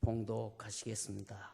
봉독하시겠습니다.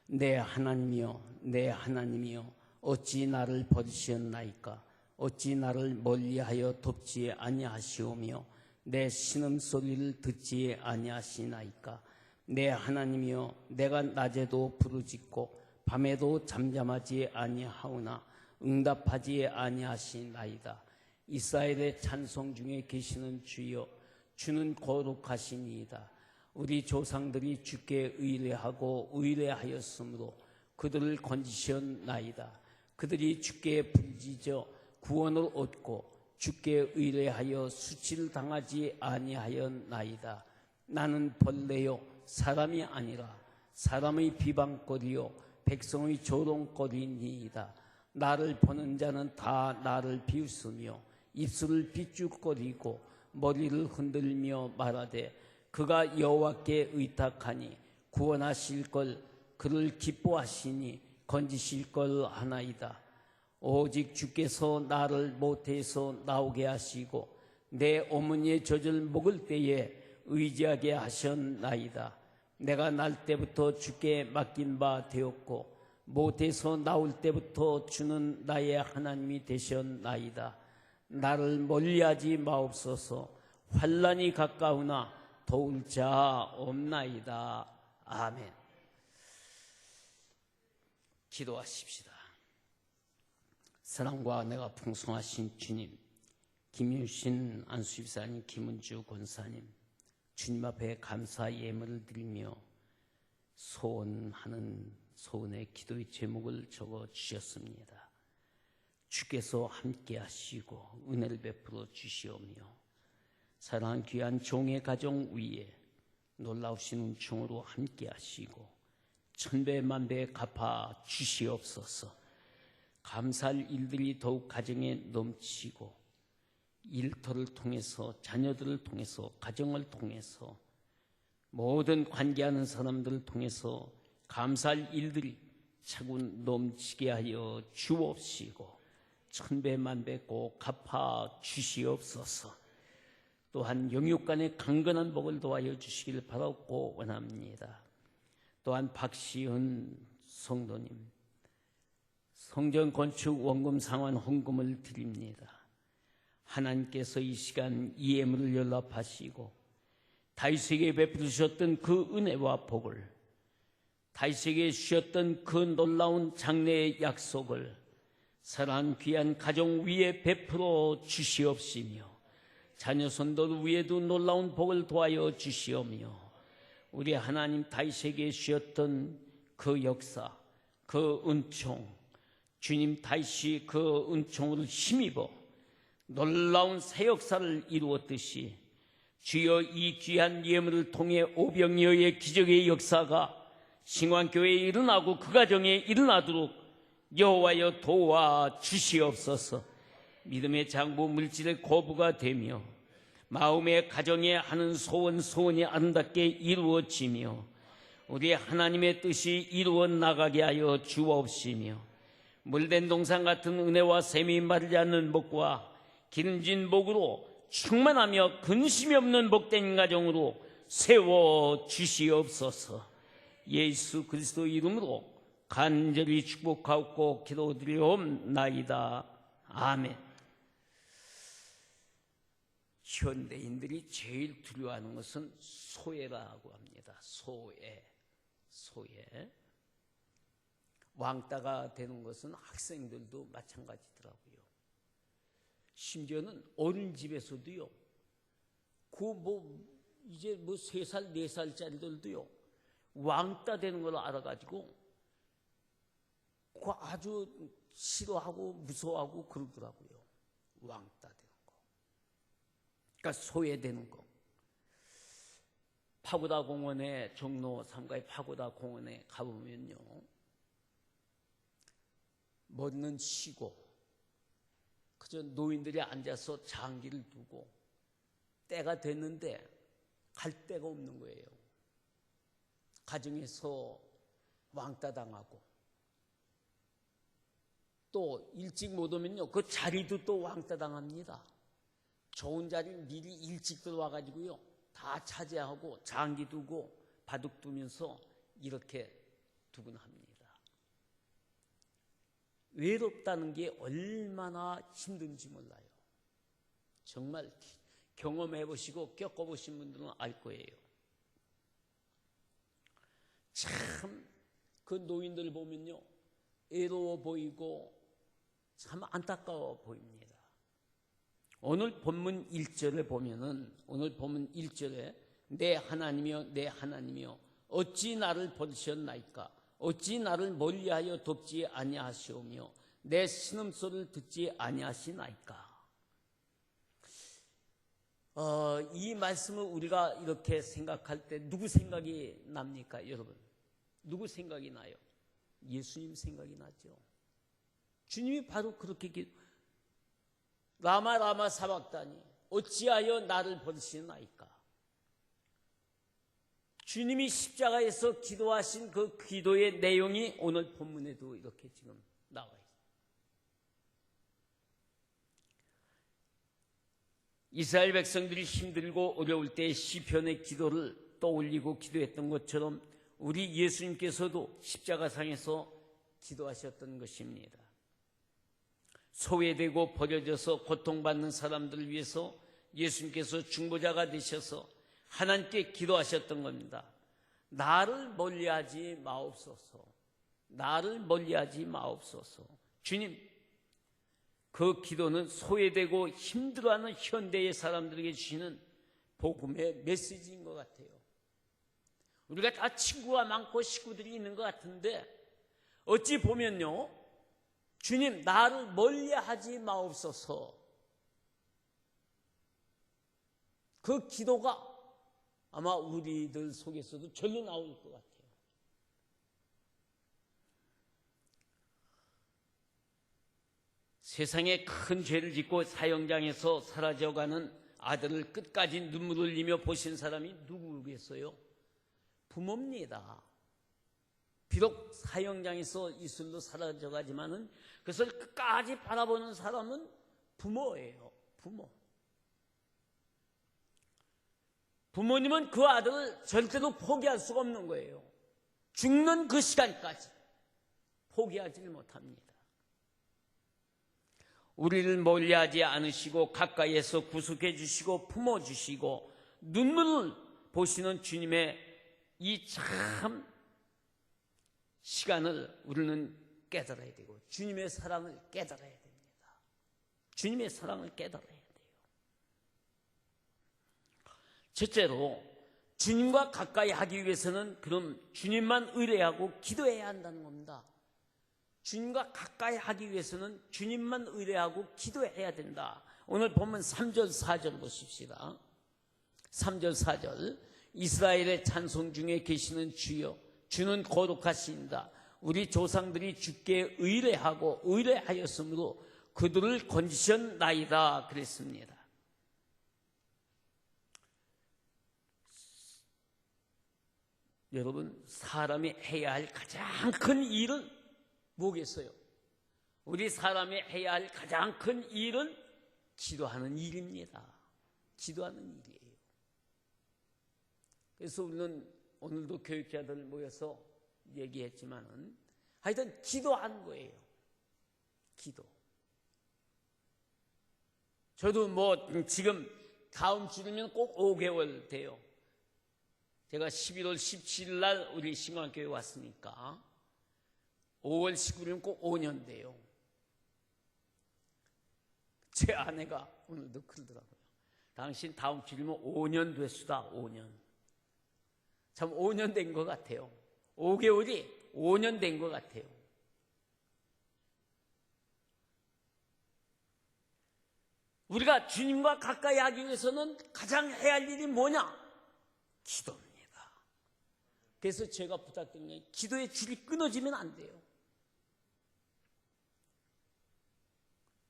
내 하나님이여, 내 하나님이여, 어찌 나를 버리셨나이까? 어찌 나를 멀리하여 돕지 아니하시오며 내 신음소리를 듣지 아니하시나이까? 내 하나님이여, 내가 낮에도 부르짖고 밤에도 잠잠하지 아니하오나 응답하지 아니하시나이다. 이스라엘의 찬송 중에 계시는 주여, 주는 거룩하시니이다. 우리 조상들이 주께 의뢰하고 의뢰하였으므로 그들을 건지셨나이다. 그들이 주께 부르짖어 구원을 얻고 주께 의뢰하여 수치를 당하지 아니하였나이다. 나는 벌레요 사람이 아니라 사람의 비방거리요 백성의 조롱거리니이다. 나를 보는 자는 다 나를 비웃으며 입술을 삐죽거리고 머리를 흔들며 말하되 그가 여호와께 의탁하니 구원하실 걸 그를 기뻐하시니 건지실 걸 하나이다. 오직 주께서 나를 모태에서 나오게 하시고 내 어머니의 젖을 먹을 때에 의지하게 하셨나이다. 내가 날 때부터 주께 맡긴 바 되었고 모태에서 나올 때부터 주는 나의 하나님이 되셨나이다. 나를 멀리하지 마옵소서. 환난이 가까우나 도울 자 없나이다. 아멘. 기도하십시다. 사랑과 은혜가 풍성하신 주님, 김유신 안수집사님, 김은주 권사님, 주님 앞에 감사 예물을 드리며 소원하는 소원의 기도의 제목을 적어 주셨습니다. 주께서 함께 하시고 은혜를 베풀어 주시오며 사랑하는 귀한 종의 가정 위에 놀라우신 은총으로 함께 하시고 천배 만배 갚아 주시옵소서. 감사할 일들이 더욱 가정에 넘치고 일터를 통해서 자녀들을 통해서 가정을 통해서 모든 관계하는 사람들을 통해서 감사할 일들이 차고 넘치게 하여 주옵시고 천배 만배 꼭 갚아 주시옵소서. 또한 영육간의 강건한 복을 도와여 주시길 바라고 원합니다. 또한 박시은 성도님 성전 건축 원금 상환 헌금을 드립니다. 하나님께서 이 시간 이 예물을 연락하시고 다윗에게 베푸셨던 그 은혜와 복을, 다윗에게 주셨던 그 놀라운 장래의 약속을 사랑하는 귀한 가정 위에 베풀어 주시옵시며 자녀 손들 위에도 놀라운 복을 도와여 주시오며 우리 하나님 다윗에게 주셨던 그 역사, 그 은총, 주님 다윗이 그 은총을 힘입어 놀라운 새 역사를 이루었듯이 주여 이 귀한 예물을 통해 오병이어의 기적의 역사가 신광교회에 일어나고 그 가정에 일어나도록 여호와여 도와 주시옵소서. 믿음의 장부 물질의 거부가 되며 마음의 가정에 하는 소원이 아름답게 이루어지며 우리 하나님의 뜻이 이루어 나가게 하여 주옵시며 물된 동산 같은 은혜와 샘이 마르지 않는 복과 기름진 복으로 충만하며 근심이 없는 복된 가정으로 세워 주시옵소서. 예수 그리스도 이름으로 간절히 축복하고 기도드리옵나이다. 아멘. 현대인들이 제일 두려워하는 것은 소외라고 합니다. 소외. 왕따가 되는 것은 학생들도 마찬가지더라고요. 심지어는 어린집에서도요. 이제 3살, 4살짜리들도요. 왕따 되는 걸 알아가지고 아주 싫어하고 무서워하고 그러더라고요. 왕따 되는 거. 그러니까 소외되는 거. 파고다 공원에 종로 3가의 파고다 공원에 가보면요. 머리는 쉬고 그저 노인들이 앉아서 장기를 두고 때가 됐는데 갈 데가 없는 거예요. 가정에서 왕따 당하고 또 일찍 못 오면요. 그 자리도 또 왕따 당합니다. 좋은 자리 미리 일찍 들어와가지고요. 다 차지하고 장기 두고 바둑 두면서 이렇게 두곤 합니다. 외롭다는 게 얼마나 힘든지 몰라요. 정말 경험해 보시고 겪어 보신 분들은 알 거예요. 참 그 노인들 보면요, 외로워 보이고 참 안타까워 보입니다. 오늘 본문 1절에 보면은, 오늘 본문 1절에 내 하나님이여 내 하나님이여 어찌 나를 버리셨나이까? 어찌 나를 멀리하여 돕지 아니하시오며 내 신음소리를 듣지 아니하시나이까? 이 말씀을 우리가 이렇게 생각할 때 누구 생각이 납니까, 여러분? 누구 생각이 나요? 예수님 생각이 나죠. 주님이 바로 그렇게 라마 라마 사박다니 어찌하여 나를 버리시나이까? 주님이 십자가에서 기도하신 그 기도의 내용이 오늘 본문에도 이렇게 지금 나와 있어요. 이스라엘 백성들이 힘들고 어려울 때 시편의 기도를 떠올리고 기도했던 것처럼 우리 예수님께서도 십자가상에서 기도하셨던 것입니다. 소외되고 버려져서 고통받는 사람들을 위해서 예수님께서 중보자가 되셔서 하나님께 기도하셨던 겁니다. 나를 멀리하지 마옵소서. 나를 멀리하지 마옵소서. 주님, 그 기도는 소외되고 힘들어하는 현대의 사람들에게 주시는 복음의 메시지인 것 같아요. 우리가 다 친구가 많고 식구들이 있는 것 같은데 어찌 보면요, 주님 나를 멀리하지 마옵소서. 그 기도가 아마 우리들 속에서도 절로 나올 것 같아요. 세상에 큰 죄를 짓고 사형장에서 사라져가는 아들을 끝까지 눈물을 흘리며 보신 사람이 누구겠어요? 부모입니다. 비록 사형장에서 이슬로 사라져가지만은 그것을 끝까지 바라보는 사람은 부모예요. 부모. 부모님은 그 아들을 절대로 포기할 수가 없는 거예요. 죽는 그 시간까지 포기하지를 못합니다. 우리를 멀리하지 않으시고 가까이에서 구속해 주시고 품어주시고 눈물을 보시는 주님의 이 참 시간을 우리는 깨달아야 되고 주님의 사랑을 깨달아야 됩니다. 주님의 사랑을 깨달아야 돼요. 첫째로 주님과 가까이 하기 위해서는 그럼 주님만 의뢰하고 기도해야 한다는 겁니다. 주님과 가까이 하기 위해서는 주님만 의뢰하고 기도해야 된다. 오늘 보면 3절 4절 보십시다. 3절 4절 이스라엘의 찬송 중에 계시는 주여 주는 거룩하시니라. 우리 조상들이 주께 의뢰하고 의뢰하였으므로 그들을 건지셨나이다 그랬습니다. 여러분, 사람이 해야 할 가장 큰 일은 뭐겠어요? 우리 사람이 해야 할 가장 큰 일은 기도하는 일입니다. 기도하는 일이에요. 그래서 우리는 오늘도 교육자들 모여서 얘기했지만은 하여튼 기도하는 거예요. 기도. 저도 지금 다음 주면 꼭 5개월 돼요. 제가 11월 17일 날 우리 신광교회 왔으니까 5월 19일이면 꼭 5년 돼요. 제 아내가 오늘도 그러더라고요. 당신 다음 주면 5년 됐수다. 5년. 참 5년 된 것 같아요. 5개월이 5년 된 것 같아요. 우리가 주님과 가까이 하기 위해서는 가장 해야 할 일이 뭐냐? 기도입니다. 그래서 제가 부탁드린 게 기도의 줄이 끊어지면 안 돼요.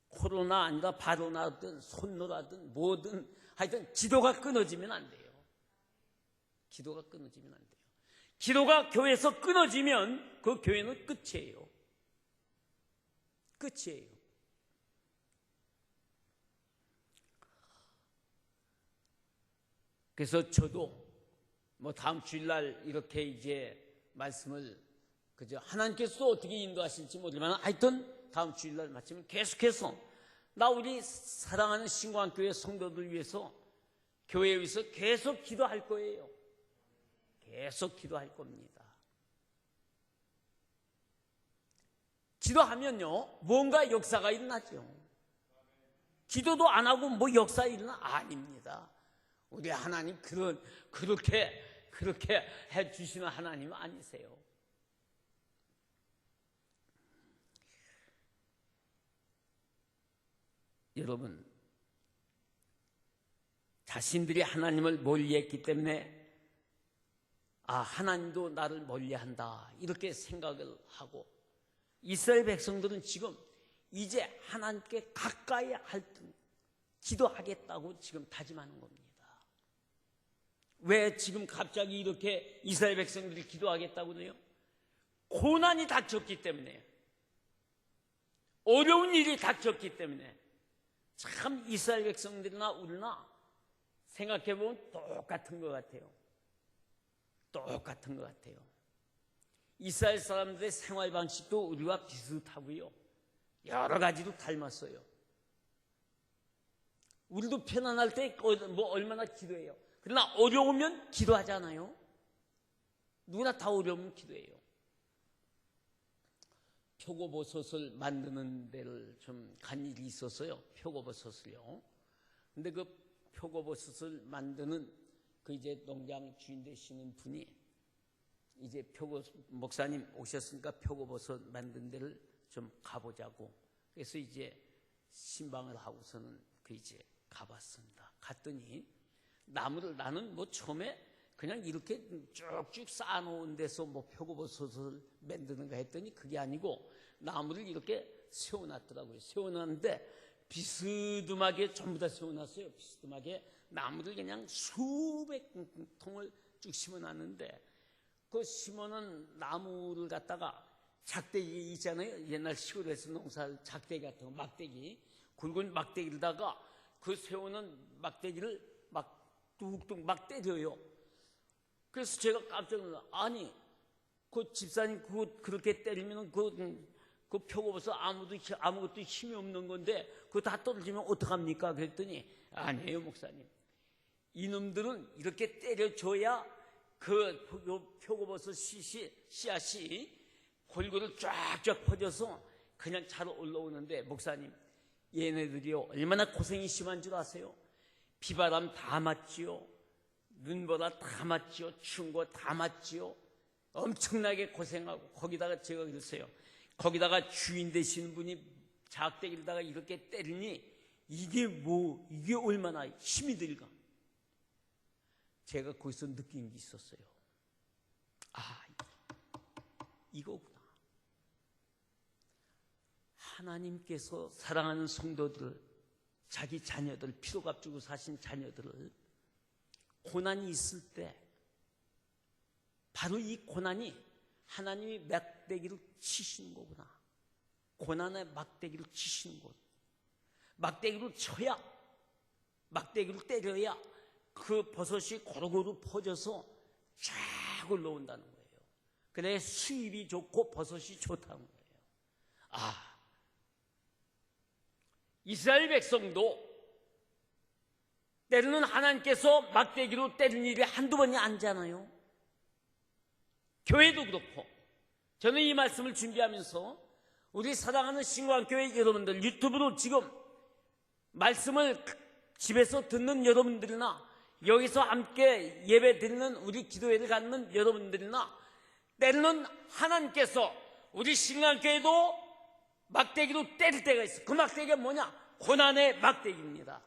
코로나 아니라 바로나든 손노라든 뭐든 하여튼 기도가 끊어지면 안 돼요. 기도가 끊어지면 안 돼요. 기도가 교회에서 끊어지면 그 교회는 끝이에요. 끝이에요. 그래서 저도 다음 주일날 이렇게 이제 말씀을 그저 하나님께서 어떻게 인도하실지 모르지만 하여튼 다음 주일날 마치면 계속해서 우리 사랑하는 신광교회 성도들 위해서 교회에 위해서 계속 기도할 거예요. 계속 기도할 겁니다. 기도하면요 뭔가 역사가 일어나죠. 기도도 안 하고 역사 일어나? 아닙니다. 우리 하나님 그렇게 해주시는 하나님 아니세요. 여러분, 자신들이 하나님을 멀리했기 때문에 하나님도 나를 멀리한다 이렇게 생각을 하고, 이스라엘 백성들은 지금 이제 하나님께 가까이 할 듯 기도하겠다고 지금 다짐하는 겁니다. 왜 지금 갑자기 이렇게 이스라엘 백성들이 기도하겠다고 해요? 고난이 닥쳤기 때문에, 어려운 일이 닥쳤기 때문에. 참 이스라엘 백성들이나 우리나 생각해보면 똑같은 것 같아요. 똑같은 것 같아요. 이스라엘 사람들의 생활 방식도 우리와 비슷하고요, 여러 가지로 닮았어요. 우리도 편안할 때 얼마나 기도해요. 그러나 어려우면 기도하잖아요. 누구나 다 어려우면 기도해요. 표고버섯을 만드는 데를 좀 간 일이 있었어요. 표고버섯을요. 근데 그 표고버섯을 만드는 이제 농장 주인 되시는 분이 이제 목사님 오셨으니까 표고버섯 만든 데를 좀 가보자고. 그래서 이제 신방을 하고서는 이제 가봤습니다. 갔더니 나무를, 나는 처음에 그냥 이렇게 쭉쭉 쌓아놓은 데서 표고버섯을 만드는가 했더니 그게 아니고 나무를 이렇게 세워놨더라고요. 세워놨는데 비스듬하게 전부 다 세워놨어요. 비스듬하게 나무를 그냥 수백 통을 쭉 심어놨는데, 그 심어놓은 나무를 갖다가 작대기 있잖아요. 옛날 시골에서 농사할 작대기 같은 거, 막대기, 굵은 막대기에다가 그 세우는 막대기를 뚝뚝 때려요. 그래서 제가 깜짝 놀라. 아니, 그 집사님 그렇게 때리면 그 표고버섯 아무것도 힘이 없는 건데 그거 다 떨어지면 어떡합니까? 그랬더니 아니에요, 목사님. 이놈들은 이렇게 때려줘야 그 표고버섯 씨앗이 골고루 쫙쫙 퍼져서 그냥 잘 올라오는데, 목사님, 얘네들이요 얼마나 고생이 심한 줄 아세요? 비바람 다 맞지요, 눈보라 다 맞지요, 추운 거 다 맞지요. 엄청나게 고생하고, 거기다가 제가 그랬어요. 거기다가 주인 되시는 분이 작대기에다가 이렇게 때리니 이게 얼마나 힘이 들까? 제가 거기서 느낀 게 있었어요. 이거구나. 하나님께서 사랑하는 성도들을, 자기 자녀들, 피로값 주고 사신 자녀들을 고난이 있을 때 바로 이 고난이 하나님이 막대기를 치시는 거구나. 고난의 막대기를 치시는 것. 막대기를 쳐야, 막대기를 때려야 그 버섯이 고루고루 퍼져서 쫙 올라온다는 거예요. 그래 수입이 좋고 버섯이 좋다는 거예요. 이스라엘 백성도 때로는 하나님께서 막대기로 때리는 일이 한두 번이 아니잖아요. 교회도 그렇고. 저는 이 말씀을 준비하면서 우리 사랑하는 신광교회 여러분들, 유튜브로 지금 말씀을 집에서 듣는 여러분들이나 여기서 함께 예배 드리는 우리 기도회를 갖는 여러분들이나, 때로는 하나님께서 우리 신광교회도 막대기로 때릴 때가 있어요. 그 막대기가 뭐냐? 고난의 막대기입니다.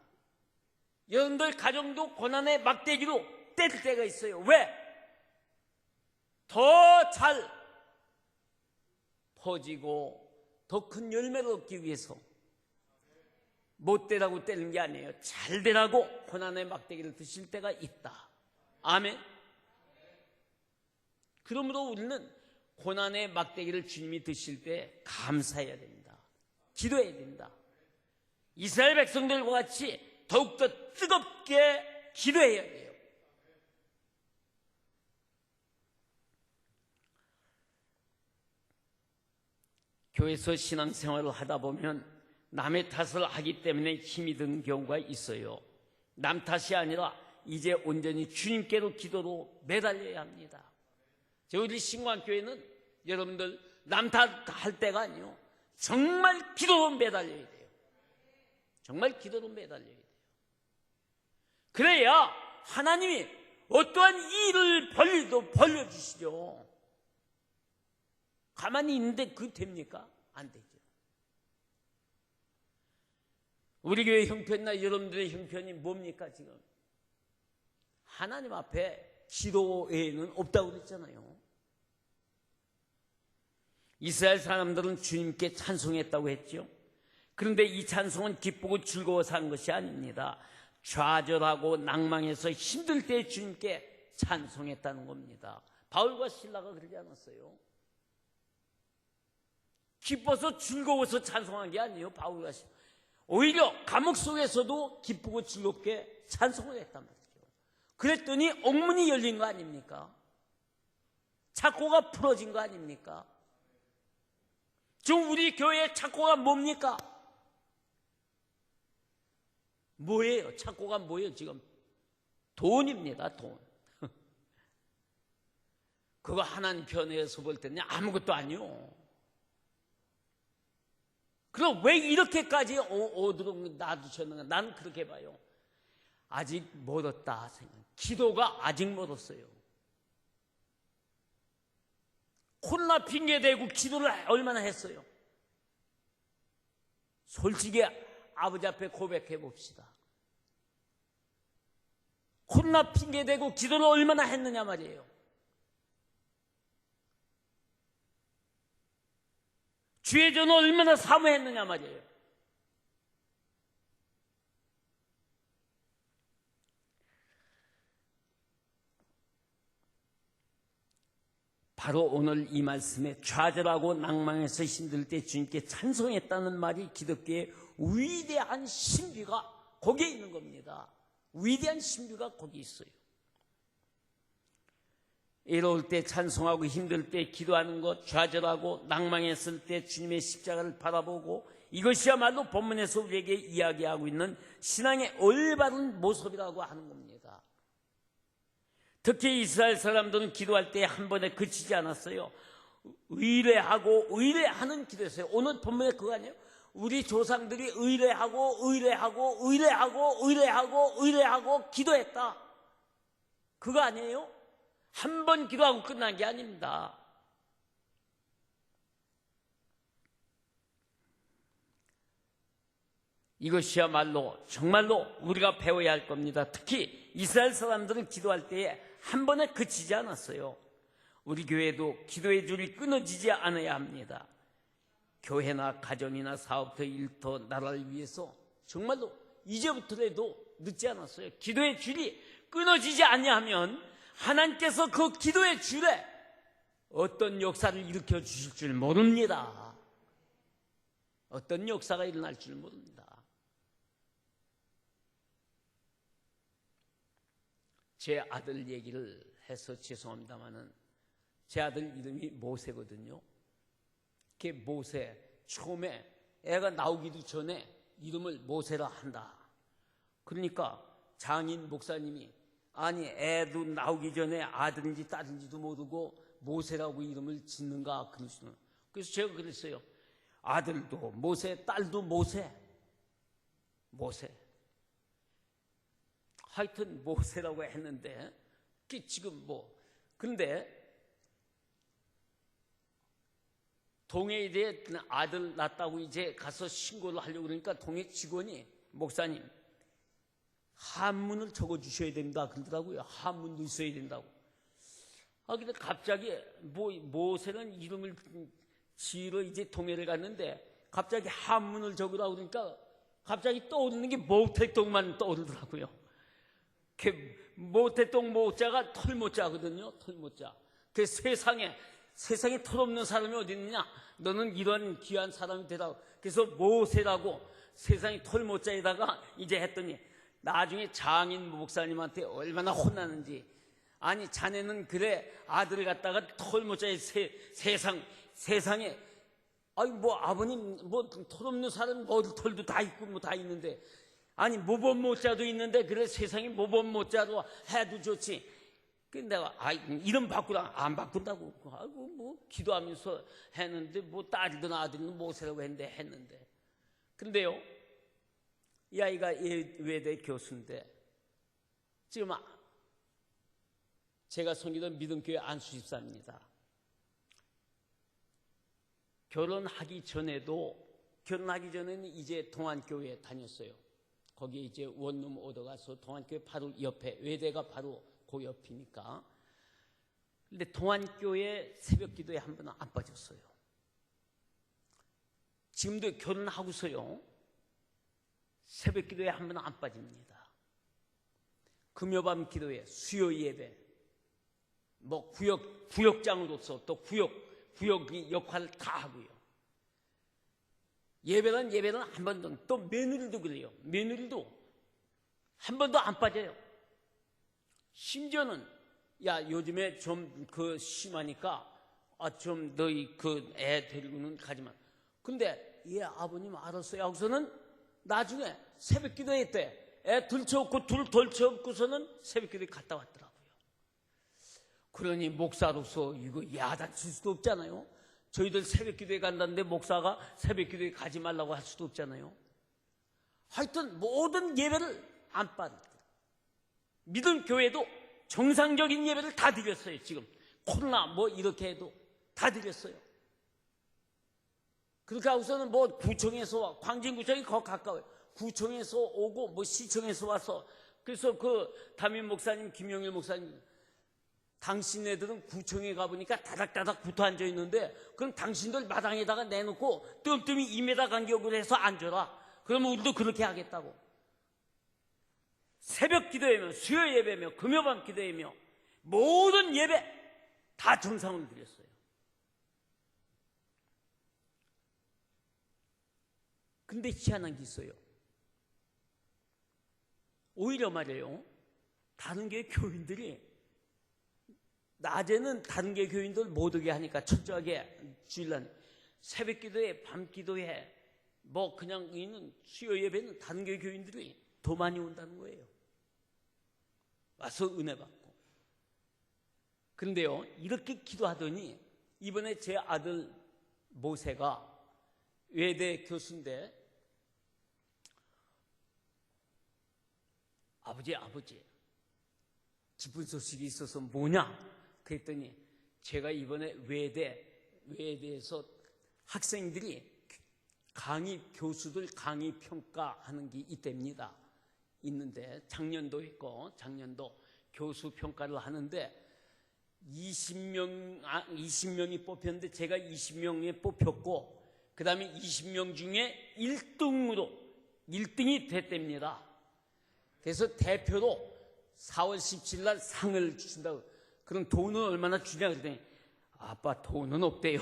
여러분들 가정도 고난의 막대기로 때릴 때가 있어요. 왜? 더 잘 퍼지고 더 큰 열매를 얻기 위해서. 못 되라고 때리는 게 아니에요. 잘 되라고 고난의 막대기를 드실 때가 있다. 아멘. 그러므로 우리는 고난의 막대기를 주님이 드실 때 감사해야 됩니다. 기도해야 됩니다. 이스라엘 백성들과 같이 더욱더 뜨겁게 기도해야 돼요. 교회에서 신앙생활을 하다 보면 남의 탓을 하기 때문에 힘이 드는 경우가 있어요. 남 탓이 아니라 이제 온전히 주님께로 기도로 매달려야 합니다. 우리 신광교회는 여러분들 남 탓할 때가 아니요, 정말 기도로 매달려야 돼요. 정말 기도로 매달려야 돼요. 그래야 하나님이 어떠한 일을 벌려주시죠. 가만히 있는데 그게 됩니까? 안 되죠. 우리 교회 형편이나 여러분들의 형편이 뭡니까 지금? 하나님 앞에 기도 외에는 없다고 그랬잖아요. 이스라엘 사람들은 주님께 찬송했다고 했죠. 그런데 이 찬송은 기쁘고 즐거워서 한 것이 아닙니다. 좌절하고 낭망해서 힘들 때 주님께 찬송했다는 겁니다. 바울과 실라가 그러지 않았어요? 기뻐서 즐거워서 찬송한 게 아니에요. 바울과 실라 오히려 감옥 속에서도 기쁘고 즐겁게 찬송을 했단 말이죠. 그랬더니 옥문이 열린 거 아닙니까? 착고가 풀어진 거 아닙니까? 지금 우리 교회의 착고가 뭡니까? 뭐예요? 착고가 뭐예요? 지금 돈입니다. 돈. 그거 하나님 편에서 볼 때는 아무것도 아니요. 그럼 왜 이렇게까지 오도록 놔두셨는가? 나는 그렇게 봐요. 아직 멀었다 생각. 기도가 아직 멀었어요. 코로나 핑계대고 기도를 얼마나 했어요? 솔직히 아버지 앞에 고백해 봅시다. 코로나 핑계대고 기도를 얼마나 했느냐 말이에요. 주의 전을 얼마나 사모했느냐 말이에요. 바로 오늘 이 말씀에 좌절하고 낭망해서 힘들 때 주님께 찬송했다는 말이 기독교의 위대한 신비가 거기에 있는 겁니다. 위대한 신비가 거기 있어요. 외로울 때 찬송하고 힘들 때 기도하는 것, 좌절하고 낭망했을 때 주님의 십자가를 바라보고, 이것이야말로 본문에서 우리에게 이야기하고 있는 신앙의 올바른 모습이라고 하는 겁니다. 특히 이스라엘 사람들은 기도할 때 한 번에 그치지 않았어요. 의뢰하고 의뢰하는 기도였어요. 오늘 본문에 그거 아니에요? 우리 조상들이 의뢰하고 기도했다. 그거 아니에요? 한 번 기도하고 끝난 게 아닙니다. 이것이야말로 정말로 우리가 배워야 할 겁니다. 특히 이스라엘 사람들은 기도할 때에 한 번에 그치지 않았어요. 우리 교회도 기도의 줄이 끊어지지 않아야 합니다. 교회나 가정이나 사업터, 일터, 나라를 위해서 정말로 이제부터라도 늦지 않았어요. 기도의 줄이 끊어지지 아니하면 하나님께서 그 기도의 줄에 어떤 역사를 일으켜 주실 줄 모릅니다. 어떤 역사가 일어날 줄 모릅니다. 제 아들 얘기를 해서 죄송합니다만은 제 아들 이름이 모세거든요. 그 모세, 처음에 애가 나오기도 전에 이름을 모세라 한다. 그러니까 장인 목사님이 아니 애도 나오기 전에 아들인지 딸인지도 모르고 모세라고 이름을 짓는가 그러시는. 그래서 제가 그랬어요. 아들도 모세, 딸도 모세. 하여튼 모세라고 했는데 지금 그런데 동해에 아들 낳았다고 이제 가서 신고를 하려고 그러니까 동해 직원이 목사님 한문을 적어주셔야 된다 그러더라고요. 한문도 있어야 된다고. 근데 갑자기 모세는 이름을 지으러 이제 동해를 갔는데 갑자기 한문을 적으라고 그러니까 갑자기 떠오르는 게 모태똥만 떠오르더라고요. 모태똥 모자가 털모자거든요. 털모자. 그 세상에 털없는 사람이 어디 있느냐? 너는 이런 귀한 사람이 되라고. 그래서 모세라고 세상에 털모자에다가 이제 했더니 나중에 장인 목사님한테 얼마나 혼나는지. 아니 자네는 그래 아들을 갖다가 털모자에 세상에 아니 뭐 아버님 뭐 털 없는 사람 머리털도 다 있고 뭐 다 있는데 아니 모범 모자도 있는데 그래 세상에 모범 모자로 해도 좋지. 근데 내가 이름 바꾸라 안 바꾼다고. 아이고 뭐 기도하면서 했는데 뭐 딸이든 아들이든 모세라고 했는데 근데요 이 아이가 외대 교수인데 지금 제가 섬기던 믿음교회 안수집사입니다. 결혼하기 전에는 이제 동안교회에 다녔어요. 거기에 이제 원룸 얻어가서 동안교회 바로 옆에 외대가 바로 그 옆이니까. 근데 동안교회 새벽기도에 한 번은 안 빠졌어요. 지금도 결혼하고서요 새벽기도에 한 번은 안 빠집니다. 금요밤 기도회, 수요 예배, 뭐 구역장으로서 또 구역의 역할을 다 하고요. 예배는 한 번도, 또 며느리도 그래요. 며느리도 한 번도 안 빠져요. 심지어는 야 요즘에 좀 심하니까 좀 너희 애 데리고는 가지마. 근데 예 아버님 알았어요 하고서는 나중에 새벽기도 했대. 애 들쳐업고 둘 덜쳐업고서는 새벽기도에 갔다 왔더라고요. 그러니 목사로서 이거 야단칠 수도 없잖아요. 저희들 새벽기도에 간다는데 목사가 새벽기도에 가지 말라고 할 수도 없잖아요. 하여튼 모든 예배를 안 빠르다. 믿음 교회도 정상적인 예배를 다 드렸어요. 지금 코로나 뭐 이렇게 해도 다 드렸어요. 그렇게 하고서는 뭐 구청에서 광진구청이 더 가까워요. 구청에서 오고 뭐 시청에서 와서 그래서 담임 목사님 김영일 목사님 당신네들은 구청에 가보니까 다닥다닥 붙어 앉아 있는데 그럼 당신들 마당에다가 내놓고 뜸뜸이 2m 간격으로 해서 앉아라. 그러면 우리도 그렇게 하겠다고. 새벽 기도회며 수요 예배며 금요밤 기도회며 모든 예배 다 정상으로 드렸어요. 근데 희한한 게 있어요. 오히려 말이에요. 다른 교회 교인들이 낮에는 다른 교회 교인들 못 오게 하니까 철저하게 주일날 새벽 기도회, 밤 기도회 뭐 그냥 있는 수요 예배는 다른 교회 교인들이 더 많이 온다는 거예요. 와서 은혜 받고. 그런데요 이렇게 기도하더니 이번에 제 아들 모세가 외대 교수인데 아버지 기쁜 소식이 있어서 뭐냐 그랬더니 제가 이번에 외대에서 학생들이 교수들 강의 평가하는 게 있는데 작년도 했고 작년도 교수 평가를 하는데 20명이 뽑혔는데 제가 20명에 뽑혔고 그 다음에 20명 중에 1등이 됐답니다. 그래서 대표로 4월 17일 날 상을 주신다고. 그럼 돈은 얼마나 주냐 그랬더니 아빠 돈은 없대요.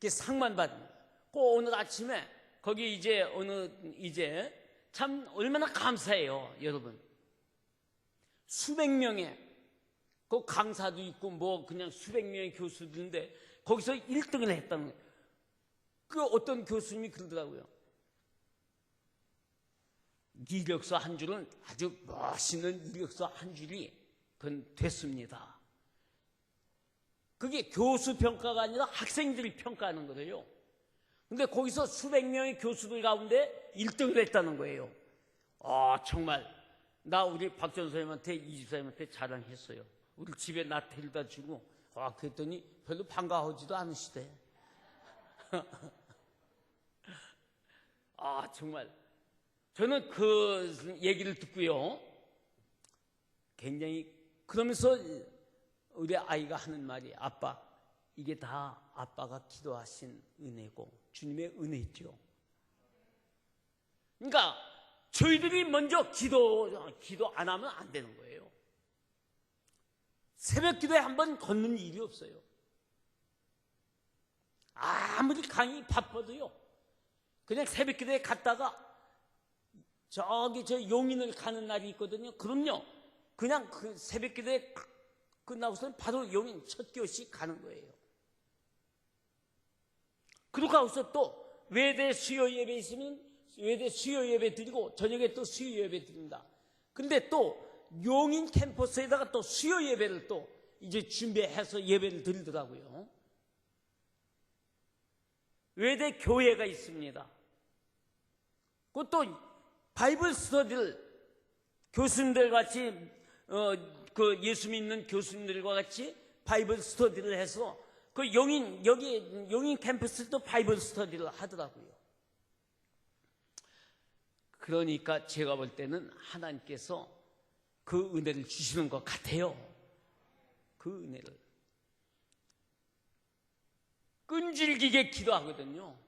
상만 받는. 오늘 아침에 거기 이제 참 얼마나 감사해요 여러분. 수백 명의 강사도 있고 뭐 그냥 수백 명의 교수들인데 거기서 1등을 했다는 거예요. 어떤 교수님이 그러더라고요. 이력서 한 줄은 아주 멋있는 이력서 한 줄이 됐습니다. 그게 교수 평가가 아니라 학생들이 평가하는 거예요. 근데 거기서 수백 명의 교수들 가운데 1등을 했다는 거예요. 정말 나 우리 박전 선생님한테 이집사님한테 자랑했어요. 우리 집에 나 데려다 주고 그랬더니 별로 반가워하지도 않으시대. 정말 저는 그 얘기를 듣고요 굉장히 그러면서 우리 아이가 하는 말이 아빠 이게 다 아빠가 기도하신 은혜고 주님의 은혜죠. 그러니까 저희들이 먼저 기도 안 하면 안 되는 거예요. 새벽 기도에 한 번 걷는 일이 없어요. 아무리 강의 바빠도요 그냥 새벽 기도에 갔다가 저 용인을 가는 날이 있거든요. 그럼요 그냥 새벽 기도에 끝나고서는 바로 용인 첫 교시 가는 거예요. 그러고 나서 또 외대 수요 예배 있으면 외대 수요 예배 드리고 저녁에 또 수요 예배 드립니다. 근데 또 용인 캠퍼스에다가 또 수요 예배를 또 이제 준비해서 예배를 드리더라고요. 외대 교회가 있습니다. 그것도 바이블 스터디를 교수님들 같이 그 예수 믿는 교수님들과 같이 바이블 스터디를 해서 그 용인 캠퍼스도 바이블 스터디를 하더라고요. 그러니까 제가 볼 때는 하나님께서 그 은혜를 주시는 것 같아요. 그 은혜를 끈질기게 기도하거든요.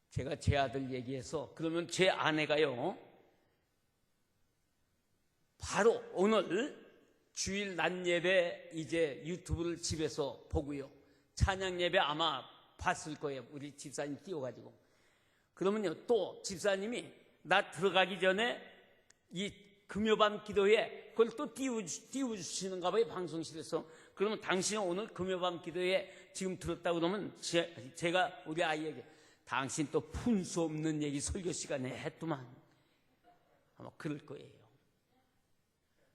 제가 제 아들 얘기해서 그러면 제 아내가요, 바로 오늘 주일 낮 예배 이제 유튜브를 집에서 보고요, 찬양 예배 아마 봤을 거예요. 우리 집사님 띄워가지고. 그러면요, 또 집사님이 나 들어가기 전에 이 금요밤 기도회 그걸 또 띄워주시는가 봐요, 방송실에서. 그러면 당신은 오늘 금요밤 기도회 지금 들었다 그러면 제가 우리 아이에게 당신 또 푼수 없는 얘기 설교 시간에 했더만 아마 그럴 거예요.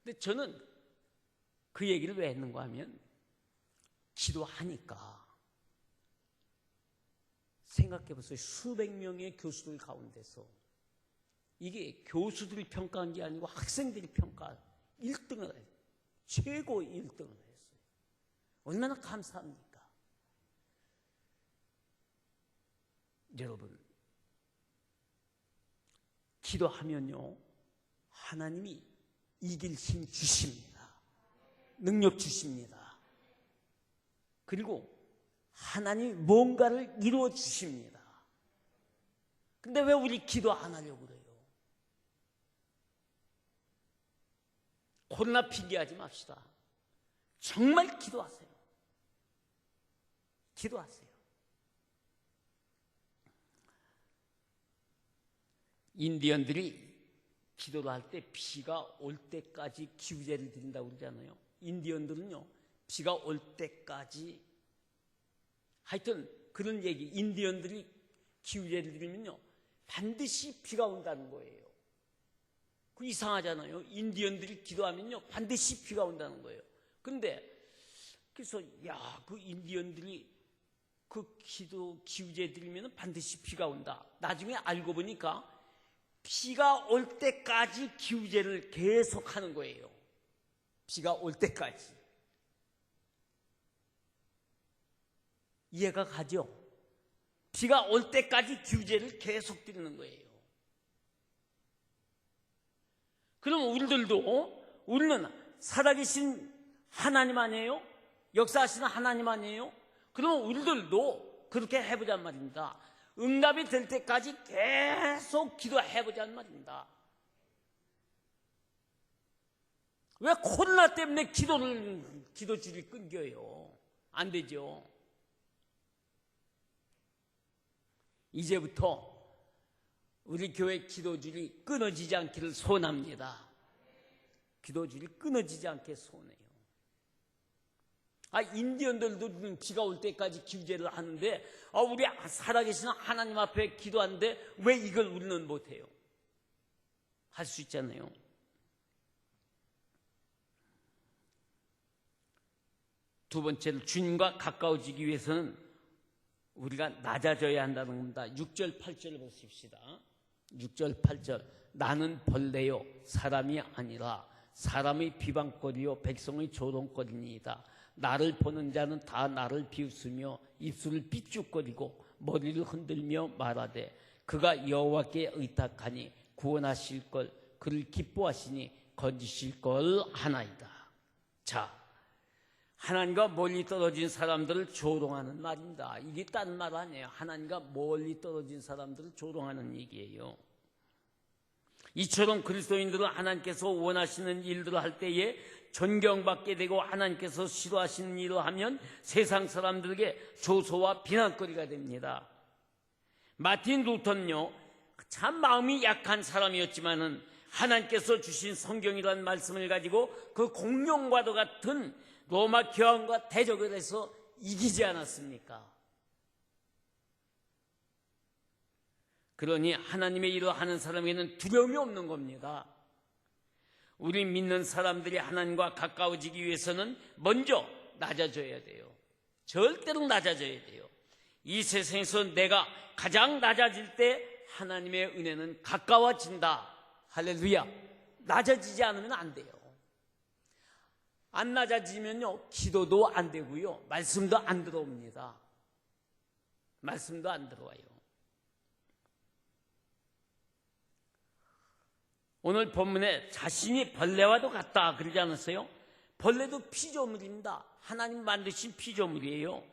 근데 저는 그 얘기를 왜 했는가 하면 기도하니까 생각해 보세요. 수백 명의 교수들 가운데서 이게 교수들이 평가한 게 아니고 학생들이 평가 1등을 해요. 최고 1등을 했어요. 얼마나 감사합니까? 여러분, 기도하면요, 하나님이 이길 힘 주십니다. 능력 주십니다. 그리고 하나님이 뭔가를 이루어 주십니다. 근데 왜 우리 기도 안 하려고 그래요? 코로나 핑계하지 맙시다. 정말 기도하세요. 기도하세요. 인디언들이 기도를 할 때 비가 올 때까지 기우제를 드린다고 그러잖아요. 인디언들은요, 비가 올 때까지, 하여튼 그런 얘기, 인디언들이 기우제를 드리면요 반드시 비가 온다는 거예요. 그 이상하잖아요. 인디언들이 기도하면요 반드시 비가 온다는 거예요. 근데 그래서 그 인디언들이 그 기우제 드리면 반드시 비가 온다. 나중에 알고 보니까 비가 올 때까지 기우제를 계속 하는 거예요. 비가 올 때까지. 이해가 가죠? 비가 올 때까지 기우제를 계속 드리는 거예요. 그럼 우리는 살아계신 하나님 아니에요? 역사하시는 하나님 아니에요? 그럼 우리들도 그렇게 해보자는 말입니다. 응답이 될 때까지 계속 기도해보자는 말입니다. 왜 코로나 때문에 기도줄이 끊겨요? 안 되죠. 이제부터 우리 교회 기도줄이 끊어지지 않기를 소원합니다. 기도줄이 끊어지지 않게 소원해요. 인디언들도 비가 올 때까지 기우제를 하는데, 우리 살아계시는 하나님 앞에 기도하는데 왜 이걸 우리는 못해요? 할 수 있잖아요. 두 번째로 주님과 가까워지기 위해서는 우리가 낮아져야 한다는 겁니다. 6절 8절을 보십시다. 6절 8절. 나는 벌레요 사람이 아니라 사람의 비방거리요 백성의 조롱거리니이다. 나를 보는 자는 다 나를 비웃으며 입술을 삐죽거리고 머리를 흔들며 말하되 그가 여호와께 의탁하니 구원하실 걸 그를 기뻐하시니 건지실 걸 하나이다. 자, 하나님과 멀리 떨어진 사람들을 조롱하는 말입니다. 이게 딴 말 아니에요. 하나님과 멀리 떨어진 사람들을 조롱하는 얘기예요. 이처럼 그리스도인들은 하나님께서 원하시는 일들을 할 때에 존경받게 되고 하나님께서 싫어하시는 일을 하면 세상 사람들에게 조소와 비난거리가 됩니다. 마틴 루터는요, 참 마음이 약한 사람이었지만은 하나님께서 주신 성경이라는 말씀을 가지고 그 공룡과도 같은 로마 교황과 대적을 해서 이기지 않았습니까? 그러니 하나님의 일을 하는 사람에게는 두려움이 없는 겁니다. 우리 믿는 사람들이 하나님과 가까워지기 위해서는 먼저 낮아져야 돼요. 절대로 낮아져야 돼요. 이 세상에서 내가 가장 낮아질 때 하나님의 은혜는 가까워진다. 할렐루야. 낮아지지 않으면 안 돼요. 안 낮아지면요, 기도도 안 되고요, 말씀도 안 들어옵니다. 말씀도 안 들어와요. 오늘 본문에 자신이 벌레와도 같다 그러지 않았어요? 벌레도 피조물입니다. 하나님 만드신 피조물이에요.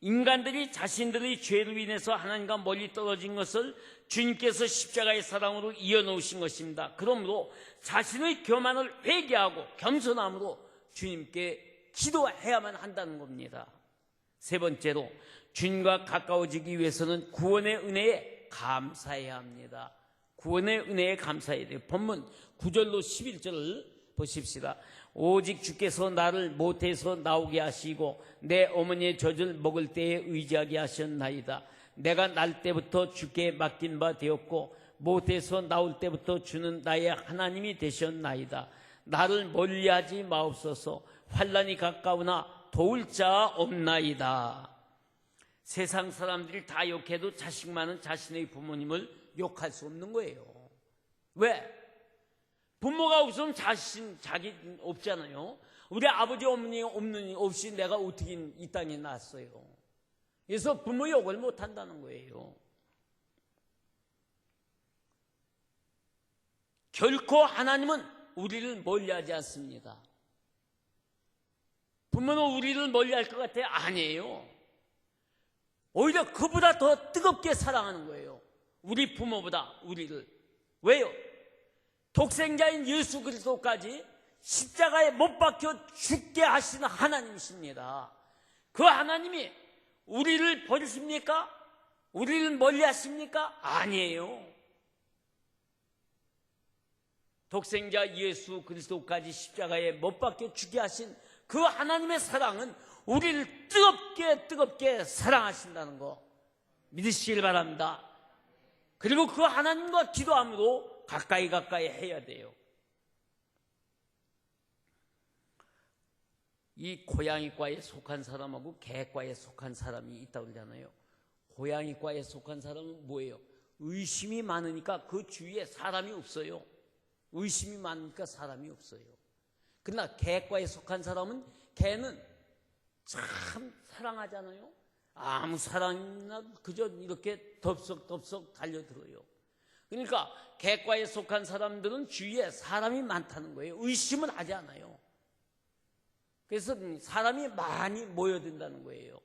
인간들이 자신들의 죄로 인해서 하나님과 멀리 떨어진 것을 주님께서 십자가의 사랑으로 이어놓으신 것입니다. 그러므로 자신의 교만을 회개하고 겸손함으로 주님께 기도해야만 한다는 겁니다. 세 번째로, 주님과 가까워지기 위해서는 구원의 은혜에 감사해야 합니다. 구원의 은혜에 감사해야 돼요. 본문 9절로 11절을 보십시다. 오직 주께서 나를 모태에서 나오게 하시고 내 어머니의 젖을 먹을 때에 의지하게 하셨나이다. 내가 날 때부터 주께 맡긴 바 되었고 모태에서 나올 때부터 주는 나의 하나님이 되셨나이다. 나를 멀리하지 마옵소서. 환난이 가까우나 도울 자 없나이다. 세상 사람들이 다 욕해도 자식 많은 자신의 부모님을 욕할 수 없는 거예요. 왜? 부모가 없으면 자기 없잖아요. 우리 아버지 어머니 없이 내가 어떻게 이 땅에 났어요. 그래서 부모 욕을 못 한다는 거예요. 결코 하나님은 우리를 멀리하지 않습니다. 부모는 우리를 멀리할 것 같아요? 아니에요. 오히려 그보다 더 뜨겁게 사랑하는 거예요. 우리 부모보다 우리를. 왜요? 독생자인 예수 그리스도까지 십자가에 못 박혀 죽게 하시는 하나님이십니다. 그 하나님이 우리를 버리십니까? 우리를 멀리하십니까? 아니에요. 독생자 예수 그리스도까지 십자가에 못 박혀 죽게 하신 그 하나님의 사랑은 우리를 뜨겁게 사랑하신다는 거 믿으시길 바랍니다. 그리고 그 하나님과 기도함으로 가까이 해야 돼요. 이 고양이과에 속한 사람하고 개과에 속한 사람이 있다고 그러잖아요. 고양이과에 속한 사람은 뭐예요? 의심이 많으니까 그 주위에 사람이 없어요. 의심이 많으니까 사람이 없어요. 그러나 개과에 속한 사람은, 개는 참 사랑하잖아요. 아무 사랑이나 그저 이렇게 덥석 달려들어요. 그러니까 개과에 속한 사람들은 주위에 사람이 많다는 거예요. 의심은 하지 않아요. 그래서 사람이 많이 모여든다는 거예요.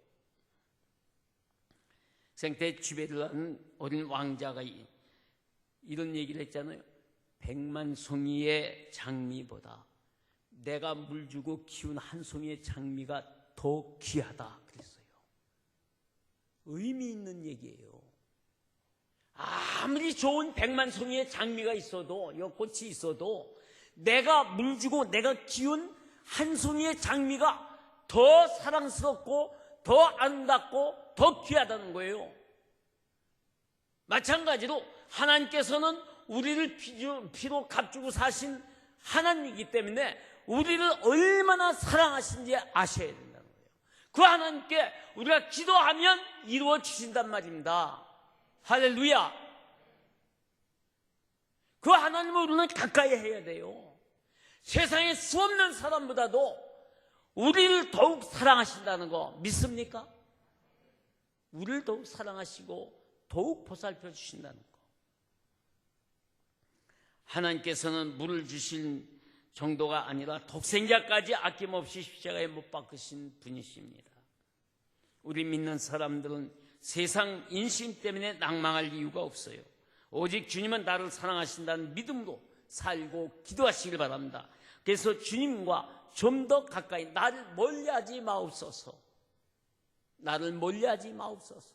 생태 지배를 하는 어린 왕자가 이런 얘기를 했잖아요. 100만 송이의 장미보다 내가 물 주고 키운 한 송이의 장미가 더 귀하다 그랬어요. 의미 있는 얘기예요. 아무리 좋은 100만 송이의 장미가 있어도, 꽃이 있어도 내가 물 주고 내가 키운 한 송이의 장미가 더 사랑스럽고 더 아름답고 더 귀하다는 거예요. 마찬가지로 하나님께서는 우리를 피로 값주고 사신 하나님이기 때문에 우리를 얼마나 사랑하신지 아셔야 된다는 거예요. 그 하나님께 우리가 기도하면 이루어 주신단 말입니다. 할렐루야. 그 하나님을 우리는 가까이 해야 돼요. 세상에 수없는 사람보다도 우리를 더욱 사랑하신다는 거 믿습니까? 우리를 더욱 사랑하시고 더욱 보살펴 주신다는 거. 하나님께서는 물을 주신 정도가 아니라 독생자까지 아낌없이 십자가에 못 박으신 분이십니다. 우리 믿는 사람들은 세상 인심 때문에 낭망할 이유가 없어요. 오직 주님은 나를 사랑하신다는 믿음으로 살고 기도하시길 바랍니다. 그래서 주님과 좀 더 가까이, 나를 멀리하지 마옵소서. 나를 멀리하지 마옵소서.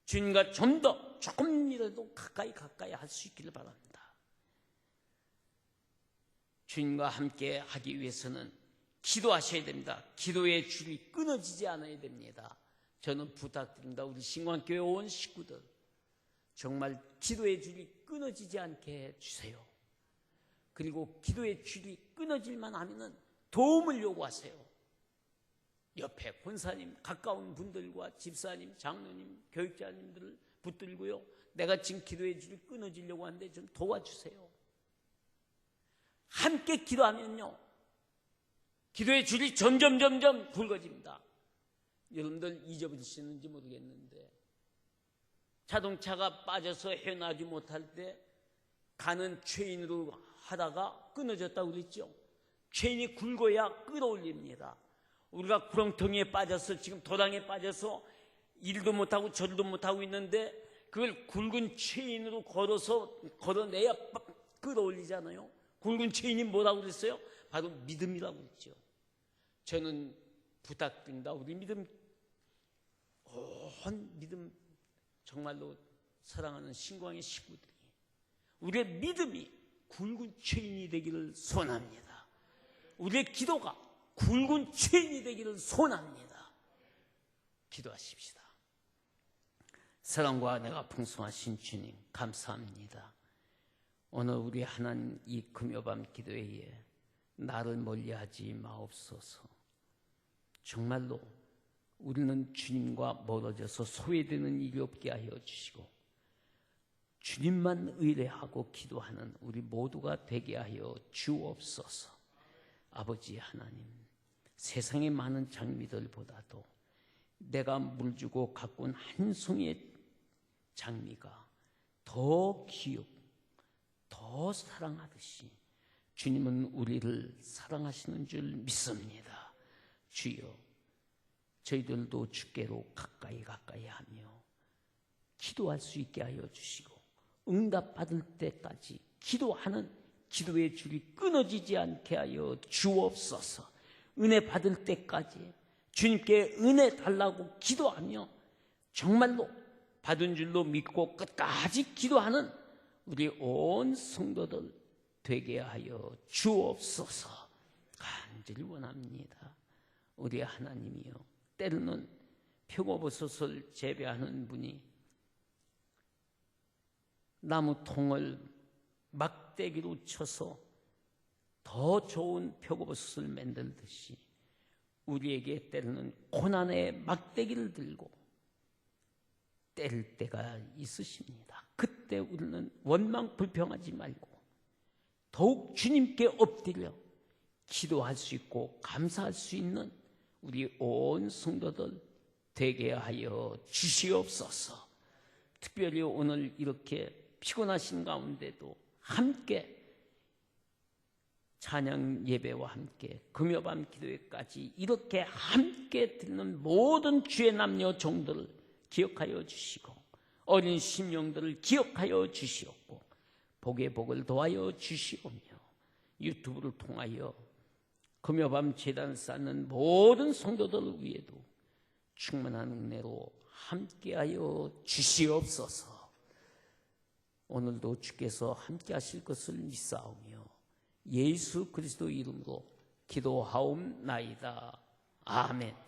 주님과 좀 더 조금이라도 가까이 할 수 있기를 바랍니다. 주님과 함께 하기 위해서는 기도하셔야 됩니다. 기도의 줄이 끊어지지 않아야 됩니다. 저는 부탁드립니다. 우리 신광교회 온 식구들 정말 기도의 줄이 끊어지지 않게 해주세요. 그리고 기도의 줄이 끊어질만 하면 도움을 요구하세요. 옆에 권사님, 가까운 분들과 집사님, 장로님, 교육자님들을 붙들고요. 내가 지금 기도의 줄이 끊어지려고 하는데 좀 도와주세요. 함께 기도하면요, 기도의 줄이 점점 굵어집니다. 여러분들 잊어버리시는지 모르겠는데 자동차가 빠져서 헤어나지 못할 때 가는 체인으로 하다가 끊어졌다고 그랬죠. 체인이 굵어야 끌어올립니다. 우리가 구렁텅이에 빠져서 지금 도당에 빠져서 일도 못하고 저도 못하고 있는데 그걸 굵은 체인으로 걸어내야 끌어올리잖아요. 굵은 체인이 뭐라고 그랬어요? 바로 믿음이라고 그랬죠. 저는 부탁드립니다. 우리 믿음, 온 믿음 정말로 사랑하는 신광의 식구들이 우리의 믿음이 굵은 체인이 되기를 소원합니다. 우리의 기도가 굵은 체인이 되기를 소원합니다. 기도하십시다. 사랑과 내가 풍성하신 주님 감사합니다. 오늘 우리 하나님 이 금요밤 기도회에 나를 멀리하지 마옵소서. 정말로 우리는 주님과 멀어져서 소외되는 일이 없게 하여 주시고 주님만 의뢰하고 기도하는 우리 모두가 되게 하여 주옵소서. 아버지 하나님, 세상의 많은 장미들보다도 내가 물주고 가꾼 한 송이의 장미가 더 귀엽고 더 사랑하듯이 주님은 우리를 사랑하시는 줄 믿습니다. 주여, 저희들도 주께로 가까이 하며 기도할 수 있게 하여 주시고 응답받을 때까지 기도하는 기도의 줄이 끊어지지 않게 하여 주옵소서. 은혜 받을 때까지 주님께 은혜 달라고 기도하며 정말로 받은 줄로 믿고 끝까지 기도하는 우리 온 성도들 되게 하여 주옵소서. 간절히 원합니다. 우리 하나님이여, 때로는 표고버섯을 재배하는 분이 나무 통을 막대기로 쳐서 더 좋은 표고버섯을 만들듯이 우리에게 때로는 고난의 막대기를 들고 때릴 때가 있으십니다. 그때 우리는 원망 불평하지 말고 더욱 주님께 엎드려 기도할 수 있고 감사할 수 있는 우리 온 성도들 되게 하여 주시옵소서. 특별히 오늘 이렇게 피곤하신 가운데도 함께 찬양 예배와 함께 금요밤 기도회까지 이렇게 함께 듣는 모든 주의 남녀 종들을 기억하여 주시고 어린 심령들을 기억하여 주시옵고 복의 복을 더하여 주시오며 유튜브를 통하여 금요밤 제단을 쌓는 모든 성도들을 위해도 충만한 은혜로 함께하여 주시옵소서. 오늘도 주께서 함께 하실 것을 믿사오며 예수 그리스도 이름으로 기도하옵나이다. 아멘.